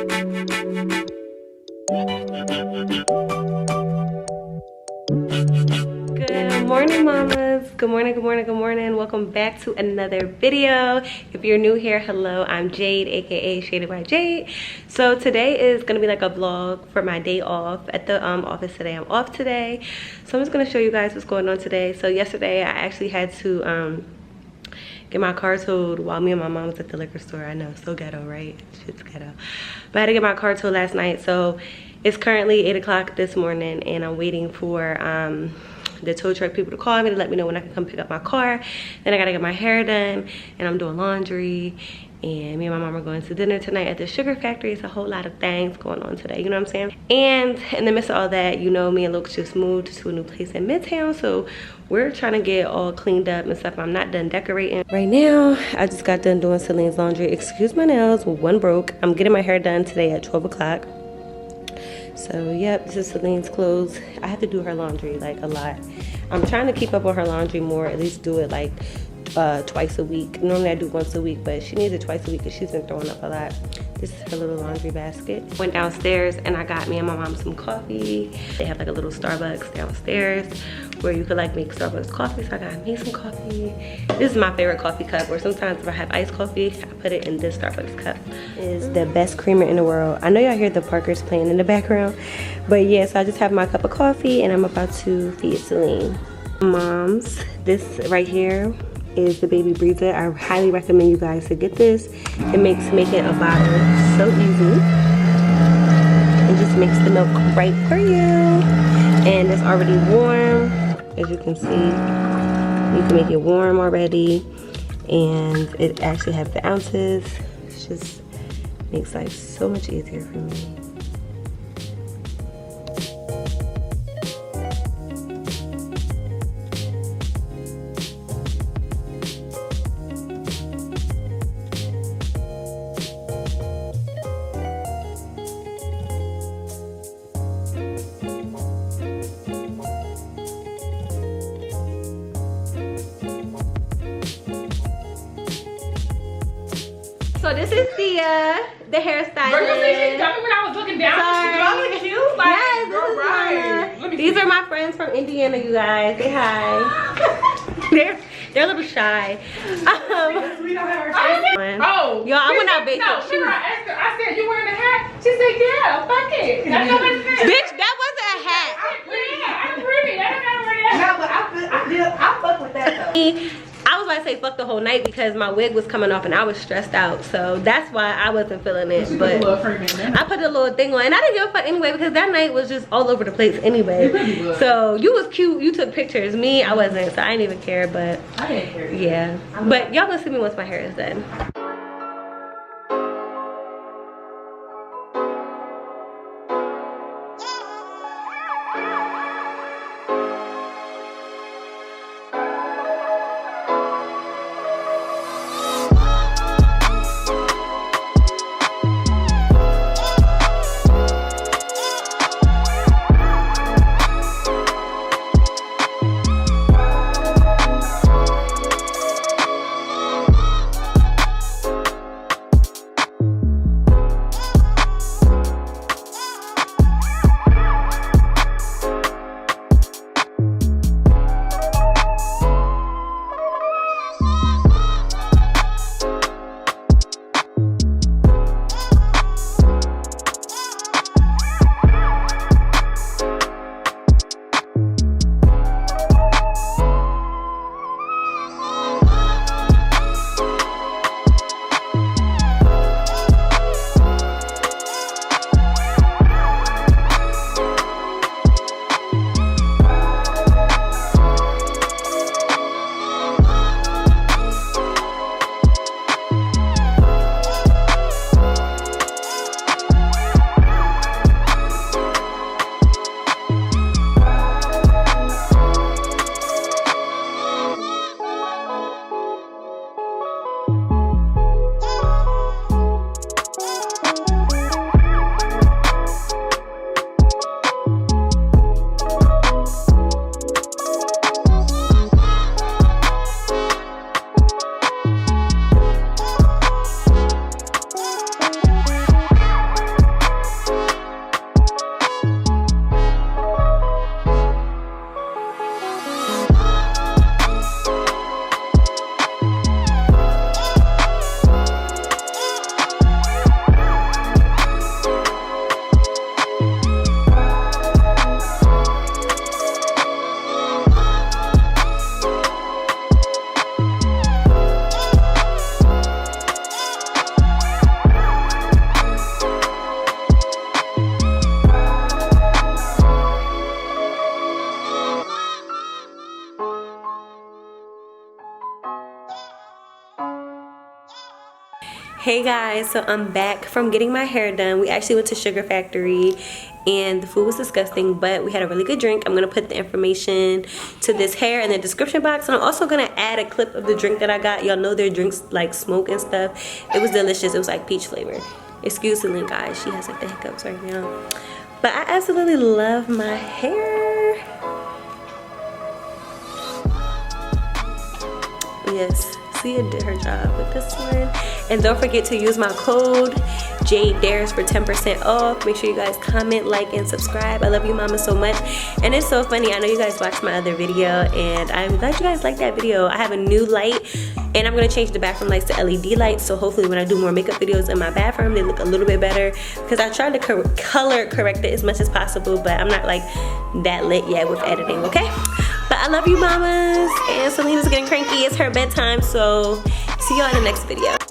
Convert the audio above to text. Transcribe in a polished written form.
Good morning, mamas. Good morning, good morning, good morning. Welcome back to another video. If you're new here, hello, I'm Jade, aka Shaded by Jade. So today is gonna be like a vlog for my day off at the office today. I'm off today, so I'm just gonna show you guys what's going on today. So yesterday I actually had to get my car towed while me and my mom was at the liquor store. I know, so ghetto, right? Shit's ghetto. But I had to get my car towed last night, so it's currently 8 o'clock this morning, and I'm waiting for the tow truck people to call me to let me know when I can come pick up my car. Then I gotta get my hair done, and I'm doing laundry, and me and my mom are going to dinner tonight at the sugar factory. It's a whole lot of things going on today, you know what I'm saying? And in the midst of all that, you know, me and Luke just moved to a new place in Midtown, so we're trying to get all cleaned up and stuff. I'm not done decorating right now. I just got done doing Celine's laundry. Excuse my nails, one broke. I'm getting my hair done today at 12 o'clock. So yep, this is Celine's clothes. I have to do her laundry like a lot. I'm trying to keep up on her laundry more, at least do it like twice a week. Normally I do once a week, but she needs it twice a week because she's been throwing up a lot. This is her little laundry basket. Went downstairs and I got me and my mom some coffee. They have like a little Starbucks downstairs where you could like make Starbucks coffee. So I got me some coffee. This is my favorite coffee cup, or sometimes if I have iced coffee, I put it in this Starbucks cup. It's the best creamer in the world. I know y'all hear the Parkers playing in the background, but yeah, so I just have my cup of coffee and I'm about to feed Celine. Moms, this right here is the baby breather. I highly recommend you guys to get this. It makes making a bottle so easy. It just makes the milk right for you. And it's already warm, as you can see. You can make it warm already. And it actually has the ounces. It just makes life so much easier for me. So this is the hairstylist. Girl, you see, she got me when I was looking down. Sorry. She's really cute. Like, yes, this is right. These are my friends from Indiana, you guys. Say hi. they're a little shy. Oh, y'all, I went out baking. No, remember I asked her, I said, you wearing a hat? She said, yeah, fuck it. That's what I said. Bitch, that wasn't a hat. I'm pretty. I don't gotta wear that. No, but I fuck with that though. I was about to say fuck the whole night because my wig was coming off and I was stressed out, so that's why I wasn't feeling it. But I put a little thing on, and I didn't give a fuck anyway because that night was just all over the place anyway. So you was cute, you took pictures. Me, I wasn't, so I didn't even care. But I didn't care. Yeah, but y'all gonna see me once my hair is done. Hey guys, so I'm back from getting my hair done. We actually went to Sugar Factory and the food was disgusting, but we had a really good drink. I'm gonna put the information to this hair in the description box, and I'm also gonna add a clip of the drink that I got. Y'all know their drinks like smoke and stuff. It was delicious. It was like peach flavor. Excuse Celine, guys, she has like the hiccups right now. But I absolutely love my hair. Yes, Sia did her job with this one. And don't forget to use my code JadeDares for 10% off. Make sure you guys comment, like, and subscribe. I love you mama so much. And it's so funny, I know you guys watched my other video and I'm glad you guys liked that video. I have a new light and I'm gonna change the bathroom lights to LED lights, so hopefully when I do more makeup videos in my bathroom they look a little bit better, because I tried to color correct it as much as possible, but I'm not like that lit yet with editing, okay? But I love you mamas, and Selena's getting cranky. It's her bedtime, so see y'all in the next video.